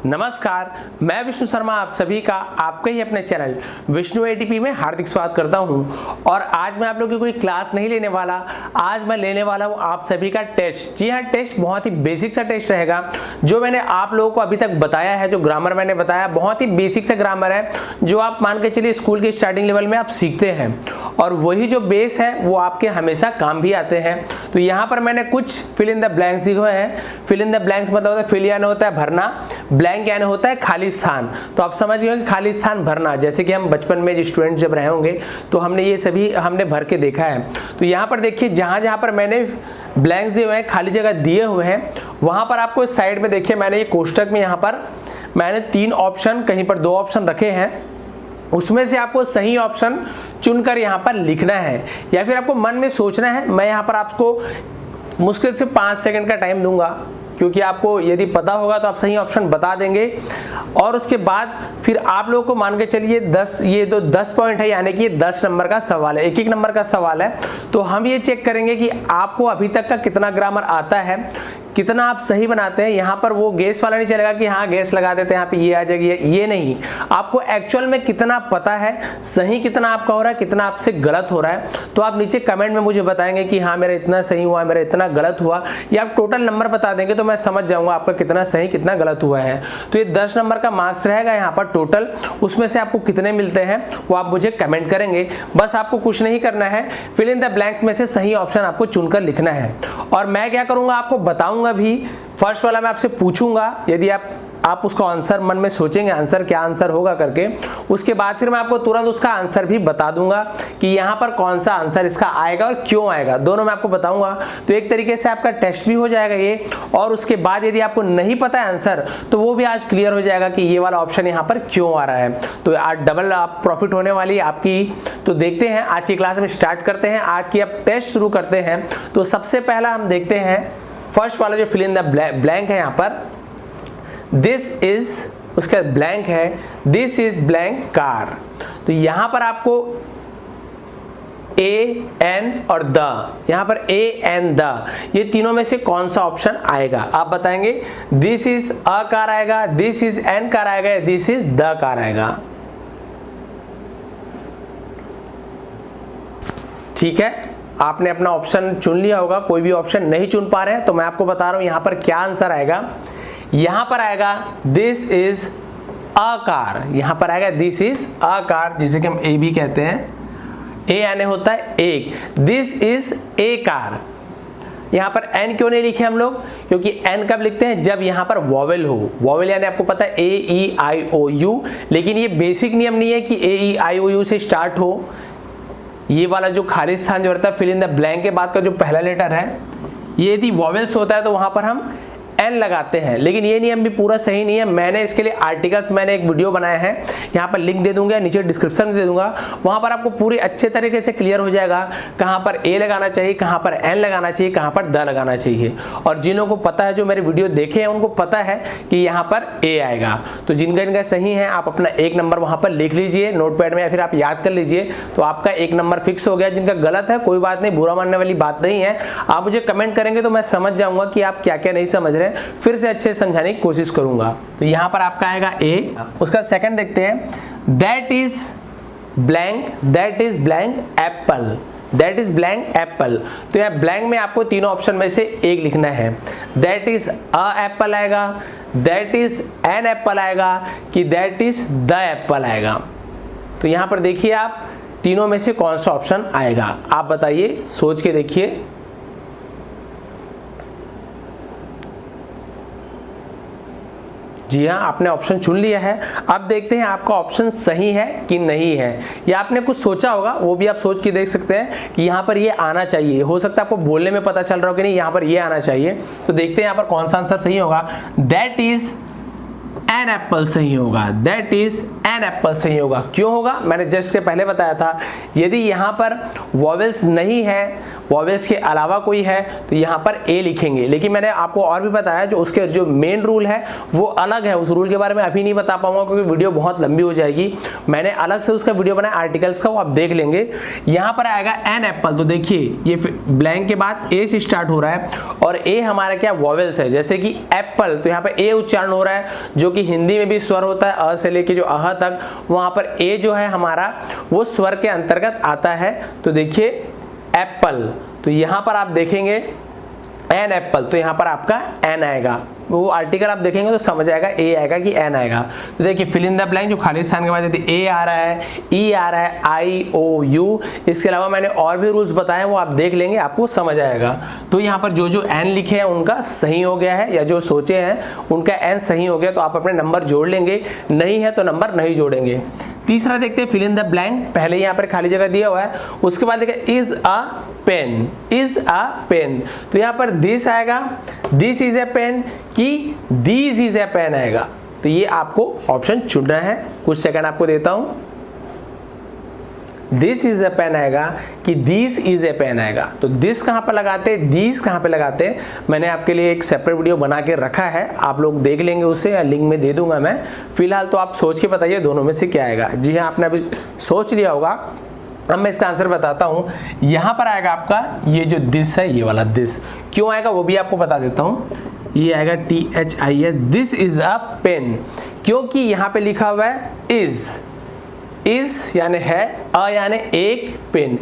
नमस्कार, मैं विष्णु शर्मा आप सभी का आपके ही अपने चैनल विष्णु एटीपी में हार्दिक स्वागत करता हूं। और आज मैं आप लोगों की कोई क्लास नहीं लेने वाला, आज मैं लेने वाला हूं आप सभी का टेस्ट। जी हाँ, टेस्ट बहुत ही बेसिक सा टेस्ट रहेगा जो मैंने आप लोगों को अभी तक बताया है। जो ग्रामर मैंने बताया बहुत ही बेसिक सा ग्रामर है जो आप मान के चलिए स्कूल के स्टार्टिंग लेवल में आप सीखते हैं, और वही जो बेस है वो आपके हमेशा काम भी आते हैं। तो यहाँ पर मैंने कुछ फिल इन द ब्लैंक्स दिए हुए हैं। फिल इन द ब्लैंक्स मतलब होता है फिल यानी होता है भरना, ब्लैंक यानी होता है खाली स्थान। तो आप समझ गए कि खाली स्थान भरना, जैसे कि हम बचपन में जो स्टूडेंट जब रहे होंगे तो हमने ये सभी हमने भर के देखा है। तो यहाँ पर देखिए जहाँ पर मैंने ब्लैंक्स दिए हुए हैं, खाली जगह दिए हुए हैं, वहाँ पर आपको इस साइड में देखिए मैंने ये कोष्टक में यहाँ पर मैंने 3 ऑप्शन, कहीं पर 2 ऑप्शन रखे हैं। उसमें से आपको सही ऑप्शन चुनकर यहाँ पर लिखना है या फिर आपको मन में सोचना है। मैं यहाँ पर आपको मुश्किल से 5 सेकंड का टाइम दूंगा, क्योंकि आपको यदि पता होगा तो आप सही ऑप्शन बता देंगे। और उसके बाद फिर आप लोगों को मान के चलिए 10, ये तो 10 पॉइंट है, यानी कि ये 10 नंबर का सवाल है, एक नंबर का सवाल है। तो हम ये चेक करेंगे कि आपको अभी तक का कितना ग्रामर आता है, कितना आप सही बनाते हैं। यहाँ पर वो गैस वाला नहीं चलेगा कि हाँ गैस लगा देते हैं यहाँ पे ये आ जाएगी, ये नहीं। आपको एक्चुअल में कितना पता है, सही कितना आपका हो रहा है, कितना आपसे गलत हो रहा है। तो आप नीचे कमेंट में मुझे बताएंगे कि हाँ मेरा इतना सही हुआ, मेरा इतना गलत हुआ, या आप टोटल नंबर बता देंगे तो मैं समझ जाऊंगा आपका कितना सही कितना गलत हुआ है। तो ये 10 नंबर का मार्क्स रहेगा यहाँ पर टोटल, उसमें से आपको कितने मिलते हैं वो आप मुझे कमेंट करेंगे। बस आपको कुछ नहीं करना है, फिल इन द ब्लैंक्स में से सही ऑप्शन आपको चुनकर लिखना है। और मैं क्या करूंगा आपको बताऊंगा भी। फर्स्ट वाला मैं आपसे पूछूंगा, यदि आप उसका आंसर मन में सोचेंगे आंसर क्या आंसर होगा करके, उसके बाद फिर मैं आपको तुरंत उसका आंसर भी बता दूंगा कि यहाँ पर कौन सा आंसर इसका आएगा और क्यों आएगा, दोनों मैं आपको बताऊंगा। तो एक तरीके से आपका टेस्ट भी हो जाएगा ये। और उसके बाद यदि आपको नहीं पता है आंसर तो वो भी आज क्लियर हो जाएगा कि ये वाला ऑप्शन यहाँ पर क्यों आ रहा है। तो आज डबल आप प्रॉफिट होने वाली है आपकी। तो देखते हैं आज की क्लास में स्टार्ट करते हैं, आज की आप टेस्ट शुरू करते हैं। तो सबसे पहला हम देखते हैं फर्स्ट वाला जो फिल इन द ब्लैंक है, यहाँ पर दिस इज, उसका ब्लैंक है दिस इज ब्लैंक कार। तो यहां पर आपको ए एन और द, यहां पर ए एन द, ये तीनों में से कौन सा ऑप्शन आएगा आप बताएंगे। दिस इज अ कार आएगा, दिस इज एन कार आएगा, दिस इज द कार आएगा। ठीक है, आपने अपना ऑप्शन चुन लिया होगा। कोई भी ऑप्शन नहीं चुन पा रहे हैं तो मैं आपको बता रहा हूं यहां पर क्या आंसर आएगा। यहां पर आएगा दिस इज अ कार, यहां पर आएगा दिस इज अ कार, जिसे कि हम ए भी कहते हैं। ए यानी होता है एक, दिस इज ए कार। यहां पर एन क्यों नहीं लिखे हम लोग, क्योंकि एन कब लिखते हैं जब यहां पर वॉवेल हो। वॉवेल यानी आपको पता है ए ई आई ओ यू, लेकिन ये बेसिक नियम नहीं है कि ए ई आई ओ यू से स्टार्ट हो। ये वाला जो खाली स्थान जो रहता है फिल इन द ब्लैंक के बाद का जो पहला लेटर है, ये यदि वॉवेल्स होता है तो वहां पर हम एन लगाते हैं, लेकिन ये नियम भी पूरा सही नहीं है। मैंने इसके लिए आर्टिकल्स, मैंने एक वीडियो बनाया है, यहाँ पर लिंक दे दूंगा, नीचे डिस्क्रिप्शन में दे दूंगा, वहां पर आपको पूरी अच्छे तरीके से क्लियर हो जाएगा कहाँ पर ए लगाना चाहिए, कहाँ पर एन लगाना चाहिए, कहाँ पर द लगाना चाहिए। और जिन लोगों को पता है, जो मेरे वीडियो देखे हैं, उनको पता है कि यहाँ पर ए आएगा। तो जिनका सही है आप अपना 1 नंबर वहां पर लिख लीजिए नोटपैड में, या फिर आप याद कर लीजिए, तो आपका 1 नंबर फिक्स हो गया। जिनका गलत है कोई बात नहीं, बुरा मानने वाली बात नहीं है। आप मुझे कमेंट करेंगे तो मैं समझ जाऊंगा कि आप क्या क्या नहीं समझ रहे, फिर से अच्छे समझाने की कोशिश करूंगा। तो यहां पर आपका आएगा ए। उसका सेकंड देखते हैं, that is blank, that is blank Apple, that is blank Apple. तो यह ब्लैंक में आपको तीनों ऑप्शन में से एक लिखना है। दैट इज अ एप्पल आएगा, दैट इज एन एप्पल आएगा, कि दैट इज द एप्पल आएगा। तो यहां पर देखिए आप तीनों में से कौन सा ऑप्शन आएगा, आप बताइए, सोच के देखिए। जी हाँ, आपने ऑप्शन चुन लिया है। अब देखते हैं आपका ऑप्शन सही है कि नहीं है, या आपने कुछ सोचा होगा, वो भी आप सोच के देख सकते हैं कि यहाँ पर ये आना चाहिए। हो सकता है आपको बोलने में पता चल रहा हो कि नहीं यहाँ पर ये आना चाहिए। तो देखते हैं यहाँ पर कौन सा आंसर सही होगा। दैट इज एन एप्पल सही होगा, दैट इज एन एप्पल सही होगा। क्यों होगा, मैंने जस्ट के पहले बताया था, यदि यहाँ पर वॉवेल्स नहीं है, वॉवेल्स के अलावा कोई है तो यहाँ पर ए लिखेंगे। लेकिन मैंने आपको और भी बताया जो उसके जो मेन रूल है वो अलग है, उस रूल के बारे में अभी नहीं बता पाऊंगा क्योंकि वीडियो बहुत लंबी हो जाएगी। मैंने अलग से उसका वीडियो बनाया आर्टिकल्स का, वो आप देख लेंगे। यहाँ पर आएगा एन एप्पल, तो देखिए ये ब्लैंक के बाद ए से स्टार्ट हो रहा है और ए हमारा क्या वॉवेल्स है, जैसे कि एप्पल तो यहाँ पर ए उच्चारण हो रहा है जो कि हिंदी में भी स्वर होता है अ से लेके जो अह तक, वहां पर ए जो है हमारा वो स्वर के अंतर्गत आता है। तो देखिए एप्पल, तो यहां पर आप देखेंगे एन एप्पल, तो यहां पर आपका एन आएगा। वो आर्टिकल आप देखेंगे तो समझ आएगा ए आएगा कि एन आएगा। तो देखिए फिल इन द ब्लैंक, जो खाली स्थान के बाद यदि ए आ रहा है, ई आ रहा है, आई ओ यू, इसके अलावा मैंने और भी रूल्स बताए वो आप देख लेंगे, आपको समझ आएगा। तो यहाँ पर जो जो एन लिखे हैं उनका सही हो गया है, या जो सोचे हैं उनका एन सही हो गया तो आप अपने नंबर जोड़ लेंगे, नहीं है तो नंबर नहीं जोड़ेंगे। तीसरा देखते हैं फिल इन द ब्लैंक, पहले यहाँ पर खाली जगह दिया हुआ है, उसके बाद देखिए is a pen, is a pen, तो यहाँ पर दिस आएगा, दिस इज ए पेन कि दिस इज ए पेन आएगा। तो ये आपको ऑप्शन चुनना है, कुछ सेकंड आपको देता हूं। दिस इज ए पेन आएगा कि दिस इज ए पेन आएगा। तो दिस कहां पर लगाते हैं, दिस कहां पे लगाते हैं, मैंने आपके लिए एक सेपरेट वीडियो बना के रखा है, आप लोग देख लेंगे उसे, या लिंक में दे दूंगा मैं। फिलहाल तो आप सोच के बताइए दोनों में से क्या आएगा। जी हाँ, आपने अभी सोच लिया होगा, अब मैं इसका आंसर बताता हूं। यहां पर आएगा आपका ये जो दिस है, ये वाला दिस क्यों आएगा वो भी आपको बता देता हूं। ये आएगा THIS, this is a pen, क्योंकि यहां पे लिखा हुआ है इज यानी है, अ यानी एक पेन,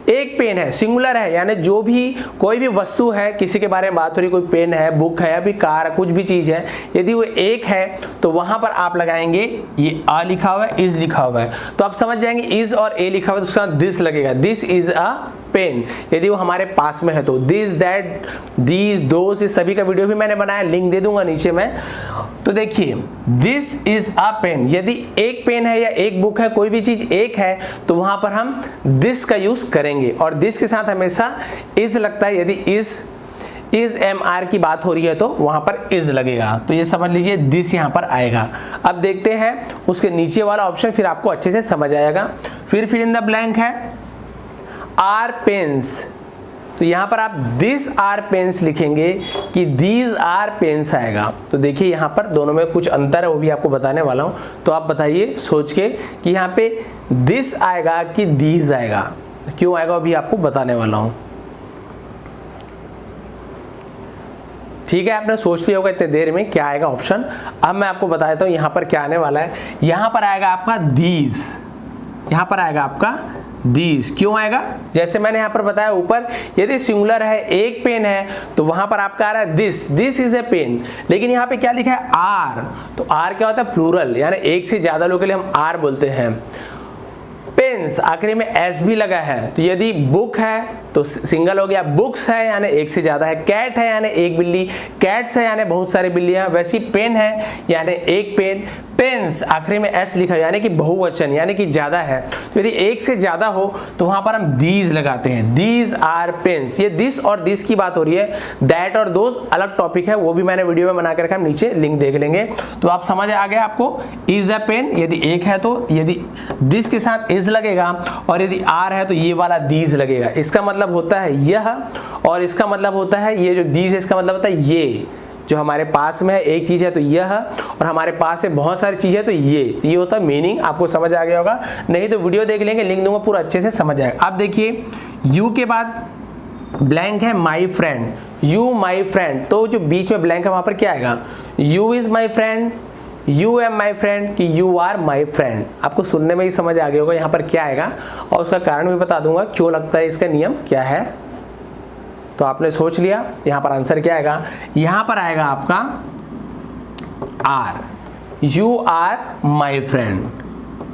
एक पेन है, सिंगुलर है, यानी जो भी कोई भी वस्तु है, किसी के बारे में बात हो रही, कोई पेन है, बुक है, अभी कार, कुछ भी चीज है, यदि वो एक है तो वहां पर आप लगाएंगे ये आ लिखा हुआ है, इज लिखा हुआ है, तो आप समझ जाएंगे इज और ए लिखा हुआ है तो उसका दिस लगेगा, दिस इज अ पेन। यदि वो हमारे पास में है तो दिस, दैट, दीज, दोस, इस सभी का वीडियो भी मैंने बनाया, लिंक दे दूंगा नीचे में। तो देखिए दिस इज अ पेन, यदि एक पेन है या एक बुक है, कोई भी चीज एक है तो वहां पर हम दिस का यूज करेंगे, और दिस के साथ हमेशा इज लगता है। यदि इज MR की बात हो रही है तो वहां पर इज लगेगा, तो ये समझ लीजिए दिस यहां पर आएगा। अब देखते हैं उसके नीचे वाला ऑप्शन, फिर आपको अच्छे से समझ आएगा। फिर फिल इन द ब्लैंक है आर पेन्स, तो यहां पर आप दिस आर पेन्स लिखेंगे कि दीज आर पेन्स आएगा। तो देखिए यहां पर दोनों में कुछ अंतर है, वो भी आपको बताने वाला हूं, तो आप बताइए सोच के कि यहां पे दिस आएगा कि दीज आएगा, क्यों आएगा वो भी आपको बताने वाला हूं। ठीक है, आपने सोच लिया होगा इतने देर में क्या आएगा ऑप्शन। अब मैं आपको बता देता हूं यहां पर क्या आने वाला है। यहां पर आएगा आपका दीज, यहां पर आएगा आपका दीज, क्यों आएगा, जैसे मैंने यहां पर बताया ऊपर, यदि सिंगुलर है, एक पेन है तो वहां पर आपका आ रहा है दिस इज ए पेन, लेकिन यहां पे क्या लिखा है आर, तो आर क्या होता है प्लूरल, यानी एक से ज्यादा लोगों के लिए हम आर बोलते हैं। पेन्स आखिरी में एस भी लगा है, तो यदि बुक है तो सिंगल हो गया, बुक्स है यानी एक से ज्यादा है, कैट है यानी एक बिल्ली, कैट्स है यानी बहुत सारी बिल्लियां, वैसी पेन है यानी एक पेन, पेन्स आखिरी में एस लिखा है यानी कि बहुवचन यानी कि ज्यादा है, तो यदि एक से ज्यादा हो तो वहां पर हम दीज लगाते हैं, दीज आर पेन्स। ये दिस और दिस की बात हो रही है, दैट और दोज अलग टॉपिक है, वो भी मैंने वीडियो में बना के रखा है, नीचे लिंक देख लेंगे। तो आप समझ आ गया आपको, इज अ पेन यदि एक है तो यदि दिस के साथ इज लगेगा, और यदि आर है तो ये वाला दीज लगेगा। इसका मतलब होता है यह, और इसका मतलब होता है ये जो दीज है इसका मतलब होता है ये, जो हमारे पास में है एक चीज है तो यह, और हमारे पास है बहुत सारी चीज है तो ये होता है मीनिंग। आपको समझ आ गया होगा, नहीं तो वीडियो देख लेंगे, लिंक दूंगा, पूरा अच्छे से समझ आएगा। अब देखिए यू के बाद ब्लैंक है माई फ्रेंड, यू माई फ्रेंड, तो जो बीच में ब्लैंक है वहां पर क्या आएगा, you is my friend, you am my friend कि यू आर माई फ्रेंड। आपको सुनने में ही समझ आ गया होगा यहाँ पर क्या आएगा, और उसका कारण भी बता दूंगा क्यों लगता है, इसका नियम क्या है। तो आपने सोच लिया यहाँ पर आंसर क्या आएगा, यहाँ पर आएगा आपका are, you are my friend,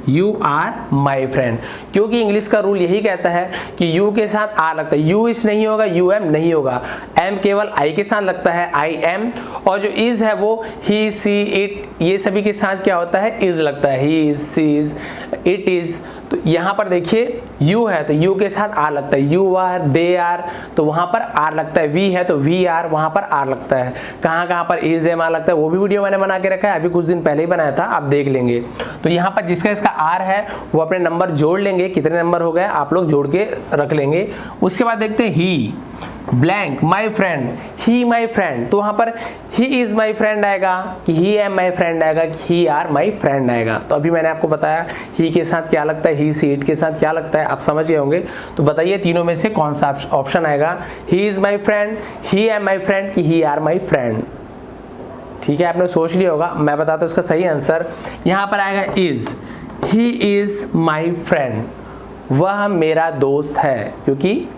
you are my friend, क्योंकि इंग्लिश का रूल यही कहता है कि यू के साथ आर लगता है, यू इस नहीं होगा, यू एम नहीं होगा, एम केवल आई के साथ लगता है, आई एम, और जो इज है वो ही सी इट, ये सभी के साथ क्या होता है इज लगता है, he is, she is, it is. तो यहाँ पर देखिए यू है तो यू के साथ आर लगता है, यू आर, दे आर, तो वहाँ पर आर लगता है, वी है तो वी आर, वहाँ पर आर लगता है। कहाँ पर इज एम आर लगता है वो भी वीडियो मैंने बना के रखा है, अभी कुछ दिन पहले ही बनाया था, आप देख लेंगे। तो यहाँ पर जिसका इसका आर है वो अपने नंबर जोड़ लेंगे, कितने नंबर हो गए आप लोग जोड़ के रख लेंगे। उसके बाद देखते हैं he blank my friend, he my friend, तो वहाँ पर ही इज माई फ्रेंड आएगा कि ही एम माई फ्रेंड आएगा कि ही आर माई फ्रेंड आएगा। तो अभी मैंने आपको बताया ही के साथ क्या लगता है, ही से इट के साथ क्या लगता है, आप समझ गए होंगे। तो बताइए तीनों में से कौन सा ऑप्शन आएगा, he is my friend, he am my friend कि ही आर माई फ्रेंड। ठीक है, आपने सोच लिया होगा, मैं बताता हूँ इसका सही आंसर। यहाँ पर आएगा is, he is my friend, वह मेरा दोस्त है, क्योंकि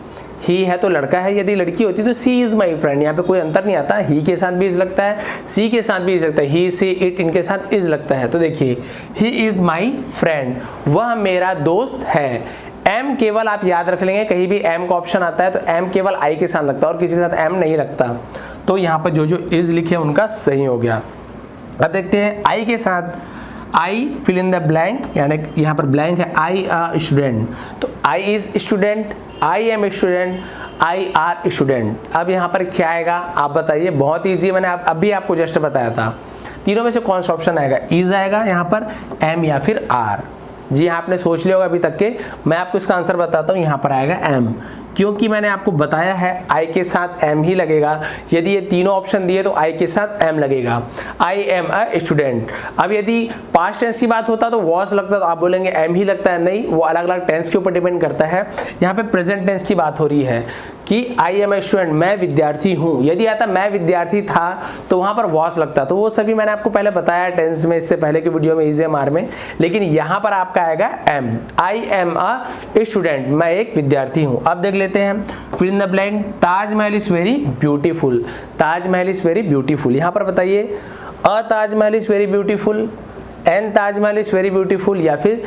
ही है तो लड़का है, यदि लड़की होती तो सी इज माई फ्रेंड, यहाँ पे कोई अंतर नहीं आता, ही के साथ भी इज लगता है, सी के साथ भी इज लगता है, ही सी इट इनके साथ इज लगता है। तो देखिए ही इज माई फ्रेंड, वह मेरा दोस्त है। एम केवल आप याद रख लेंगे, कहीं भी एम का ऑप्शन आता है तो एम केवल आई के साथ लगता है और किसी के साथ एम नहीं लगता। तो यहाँ पर जो जो इज लिखे उनका सही हो गया। अब देखते हैं आई के साथ, I fill in the blank, यानी यहाँ पर ब्लैंक है, आई अ स्टूडेंट, तो I is student, I am student, I are student. अब यहाँ पर क्या आएगा आप बताइए, बहुत ईजी, मैंने अभी आपको जस्ट बताया था। तीनों में से कौन सा ऑप्शन आएगा, इज आएगा यहाँ पर, एम या फिर आर। जी हाँ, आपने सोच लिया होगा अभी तक के, मैं आपको इसका आंसर बताता हूँ। यहाँ पर आएगा एम, क्योंकि मैंने आपको बताया है आई के साथ एम ही लगेगा। यदि ये तीनों ऑप्शन दिए तो आई के साथ एम लगेगा, आई एम अ स्टूडेंट। अब यदि पास्ट टेंस की बात होता तो वॉज लगता, तो आप बोलेंगे एम ही लगता है, नहीं, वो अलग अलग टेंस के ऊपर डिपेंड करता है। यहाँ पे प्रेजेंट टेंस की बात हो रही है कि आई एम ए स्टूडेंट, मैं विद्यार्थी हूँ। यदि आता मैं विद्यार्थी था तो वहाँ पर वॉज लगता, तो वो सभी मैंने आपको पहले बताया टेंस में, इससे पहले की वीडियो में, इज एम आर में। लेकिन यहाँ पर आपका आएगा am, I am a student, मैं एक विद्यार्थी हूँ। अब देख लेते हैं fill in the blank, Taj Mahal is very beautiful, Taj Mahal is very beautiful. यहाँ पर बताइए a Taj Mahal is very beautiful, an Taj Mahal is very beautiful, या फिर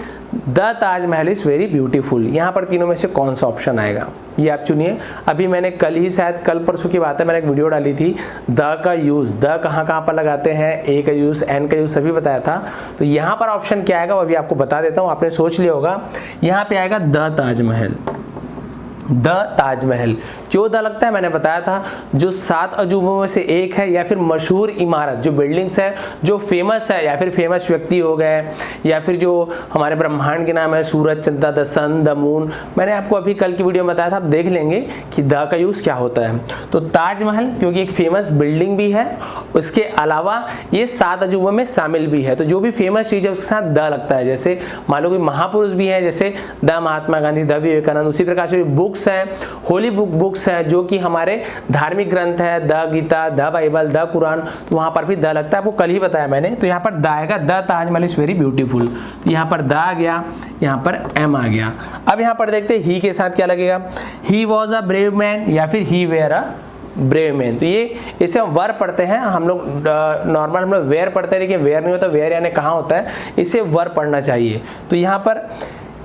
the Taj Mahal is very beautiful. यहाँ पर तीनों में से कौन सा ऑप्शन आएगा ये आप चुनिए। अभी मैंने कल ही, शायद कल परसों की बात है, मैंने एक वीडियो डाली थी द का यूज, द कहाँ पर लगाते हैं, ए का यूज, एन का यूज सभी बताया था। तो यहाँ पर ऑप्शन क्या आएगा वो अभी आपको बता देता हूँ, आपने सोच लिया होगा। यहाँ पे आएगा द ताजमहल, द ताजमहल। क्यों द लगता है मैंने बताया था, जो 7 अजूबों में से एक है, या फिर मशहूर इमारत, जो बिल्डिंग्स है जो फेमस है, या फिर फेमस व्यक्ति हो गए, या फिर जो हमारे ब्रह्मांड के नाम है, सूरज, चंद्रमा, द सन, द मून। मैंने आपको अभी कल की वीडियो में बताया था, आप देख लेंगे कि द का यूज क्या होता है। तो ताजमहल क्योंकि एक फेमस बिल्डिंग भी है, उसके अलावा ये 7 अजूबों में शामिल भी है। तो जो भी फेमस चीज है उसके साथ द लगता है। जैसे मान लो कोई महापुरुष भी है, जैसे द महात्मा गांधी, द विवेकानंद। उसी प्रकार से बुक्स हैं, होली बुक्स है, जो कि हमारे धार्मिक ग्रंथ है, the Gita, the Bible, the Quran, तो वहां पर भी द लगता है, आपको कल ही बताया मैंने। तो यहाँ पर द आएगा, the Taj Mahal is very beautiful. तो यहाँ पर द आ गया, यहाँ पर एम आ गया। अब यहाँ पर देखते हैं ही के साथ क्या लगेगा, he was a brave man, या फिर ही वेयर अ ब्रेव मैन। तो ये इसे हम वर पढ़ते हैं, हम लोग नॉर्मल हम लोग वेयर पढ़ते हैं, लेकिन वेयर नहीं होता, वेयर यानी कहाँ होता है, इसे वर पढ़ना चाहिए। तो यहाँ पर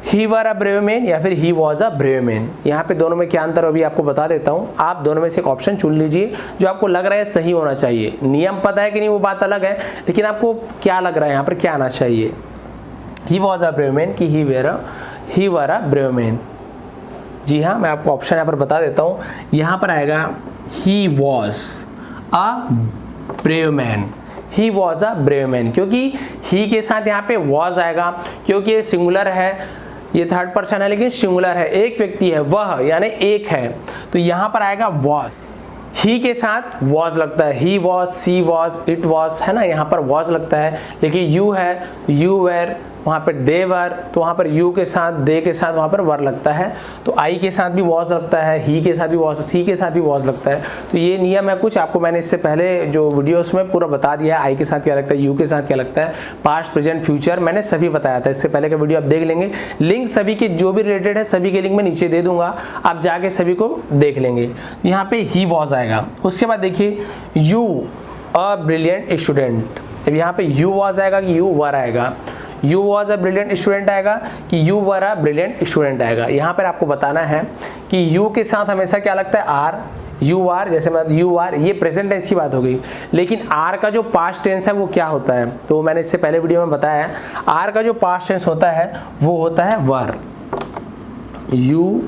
ही वर अ ब्रेव मैन या फिर he was a brave man, यहाँ पे दोनों में क्या अंतर है अभी आपको बता देता हूँ। आप दोनों में से एक ऑप्शन चुन लीजिए जो आपको लग रहा है सही होना चाहिए। नियम पता है कि नहीं वो बात अलग है, लेकिन आपको क्या लग रहा है यहाँ पर क्या आना चाहिए। He was a brave man कि ही वर अ ब्रेव मैन। जी हाँ, मैं आपको ऑप्शन यहाँ पर बता देता हूँ। यहाँ पर आएगा he was a brave man, he was a brave man, क्योंकि ही के साथ यहाँ पे वॉज आएगा, क्योंकि ये सिंगुलर है, ये थर्ड पर्सन है लेकिन सिंगुलर है, एक व्यक्ति है, वह यानी एक है। तो यहाँ पर आएगा वॉज, ही के साथ वॉज लगता है, he was, she was, it was, है ना, यहाँ पर वॉज लगता है। लेकिन यू है, यू वेर, वहाँ पर दे वर, तो वहाँ पर यू के साथ, दे के साथ वहाँ पर वर लगता है। तो आई के साथ भी वॉज लगता है, ही के साथ भी वॉज, सी के साथ भी वॉज लगता है। तो ये नियम है कुछ, आपको मैंने इससे पहले जो वीडियोस में पूरा बता दिया है, आई के साथ क्या लगता है, यू के साथ क्या लगता है, पास्ट प्रेजेंट फ्यूचर मैंने सभी बताया था। इससे पहले का वीडियो आप देख लेंगे, लिंक सभी के जो भी रिलेटेड है सभी के लिंक मैं नीचे दे दूंगा, आप जाके सभी को देख लेंगे। यहाँ पे ही वॉज आएगा। उसके बाद देखिए यू अ ब्रिलियंट स्टूडेंट, अब यहाँ पे यू वॉज आएगा कि यू वर आएगा, you was a brilliant student आएगा कि you were a brilliant student आएगा। यहाँ पर आपको बताना है कि यू के साथ हमेशा क्या लगता है, आर, यू आर, जैसे मैं यू आर, ये प्रेजेंट टेंस की बात हो गई। लेकिन आर का जो पास्ट टेंस है वो क्या होता है, तो मैंने इससे पहले वीडियो में बताया है, आर का जो पास्ट टेंस होता है वो होता है were. You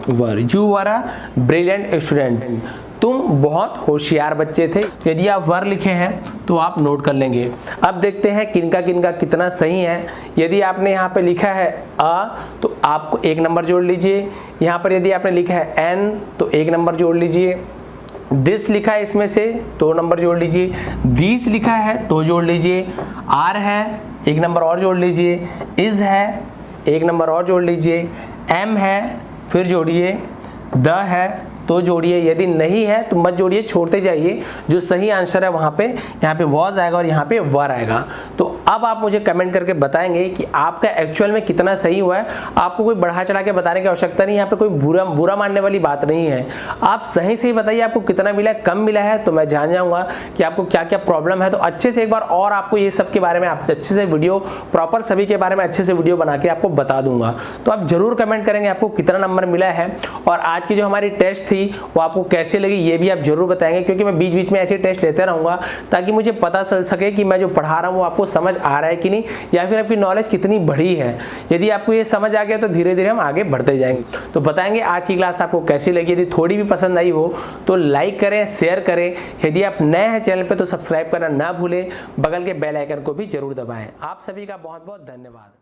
were a brilliant student, तुम बहुत होशियार बच्चे थे। यदि आप वर लिखे हैं तो आप नोट कर लेंगे। अब देखते हैं किनका किनका कितना सही है। यदि आपने यहाँ पे लिखा है अ तो आपको 1 नंबर जोड़ लीजिए। यहाँ पर यदि आपने लिखा है एन तो 1 नंबर जोड़ लीजिए। दिस लिखा है इसमें से 2 नंबर जोड़ लीजिए। दिस लिखा है तो जोड़ लीजिए। आर है 1 नंबर और जोड़ लीजिए। इज है 1 नंबर और जोड़ लीजिए। एम है फिर जोड़िए। द है तो जोड़िए। यदि नहीं है तो मत जोड़िए, छोड़ते जाइए। जो सही आंसर है वहाँ पे, यहाँ पे वॉज आएगा और यहाँ पे वर आएगा। तो अब आप मुझे कमेंट करके बताएंगे कि आपका एक्चुअल में कितना सही हुआ है। आपको कोई बढ़ा चढ़ा के बताने की आवश्यकता नहीं, यहाँ पे कोई बुरा मानने वाली बात नहीं है। आप सही से बताइए आपको कितना मिला है, कम मिला है तो मैं जान जाऊँगा कि आपको क्या क्या प्रॉब्लम है। तो अच्छे से एक बार और आपको ये सब के बारे में अच्छे से वीडियो प्रॉपर सभी के बारे में अच्छे से वीडियो बना के आपको बता दूंगा। तो आप जरूर कमेंट करेंगे आपको कितना नंबर मिला है, और आज की जो हमारी टेस्ट थी वो आपको कैसे लगी ये भी आप जरूर बताएंगे, क्योंकि मैं बीच बीच में ऐसे टेस्ट लेते रहूंगा ताकि मुझे पता चल सके कि मैं जो पढ़ा रहा हूँ वो आपको समझ आ रहा है कि नहीं, या फिर आपकी नॉलेज कितनी बड़ी है। यदि आपको ये समझ आ गया तो धीरे धीरे हम आगे बढ़ते जाएंगे। तो बताएंगे आज की क्लास आपको कैसी लगी। यदि थोड़ी भी पसंद आई हो तो लाइक करें, शेयर करें। यदि आप नए हैं चैनल पर तो सब्सक्राइब करना ना भूलें, बगल के बेल आइकन को भी जरूर दबाएं। आप सभी का बहुत बहुत धन्यवाद।